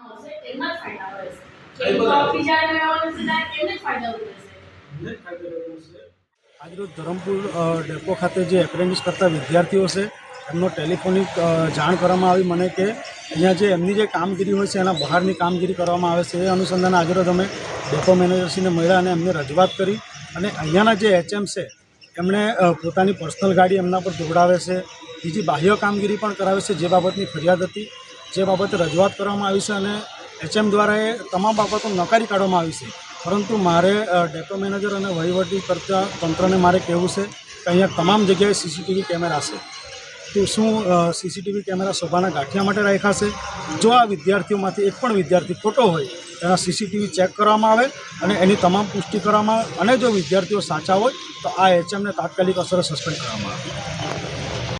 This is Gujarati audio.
હશે એમાં જ ફાયદા રહેશે કે બીજા મેળવવાનું છે એને જ ફાયદા રહેશે। આજરોજ ધરમપુર ડેપો ખાતે જે એપ્રેન્ટિસ કરતા વિદ્યાર્થીઓ છે એમનો ટેલિફોનિક જાણ કરવામાં આવી મને કે અહીંયા જે એમની જે કામગીરી હોય છે એના બહારની કામગીરી કરવામાં આવે છે એ અનુસંધાને આજરોજ અમે ડેપો મેનેજરશ્રીને મળ્યા અને એમને રજૂઆત કરી અને અહીંયાના જે એચએમ છે એમણે પોતાની પર્સનલ ગાડી એમના પર દોડાવે છે, બીજી બાહ્ય કામગીરી પણ કરાવે છે જે બાબતની ફરિયાદ હતી, જે બાબતે રજૂઆત કરવામાં આવી છે અને એચએમ દ્વારા એ તમામ બાબતો નકારી કાઢવામાં આવી છે। પરંતુ મારે ડેપો મેનેજર અને વહીવટી કરતા તંત્રને મારે કહેવું છે કે અહીંયા તમામ જગ્યાએ સીસીટીવી કેમેરા છે, તો શું સીસીટીવી કેમેરા સભાના ગાંઠિયા માટે રાખ્યા છે? જો આ વિદ્યાર્થીઓમાંથી એક પણ વિદ્યાર્થી ખોટો હોય એના સીસીટીવી ચેક કરવામાં આવે અને એની તમામ પુષ્ટિ કરવામાં આવે અને જો વિદ્યાર્થીઓ સાચા હોય તો આ એચએમને તાત્કાલિક અસરે સસ્પેન્ડ કરવામાં આવે।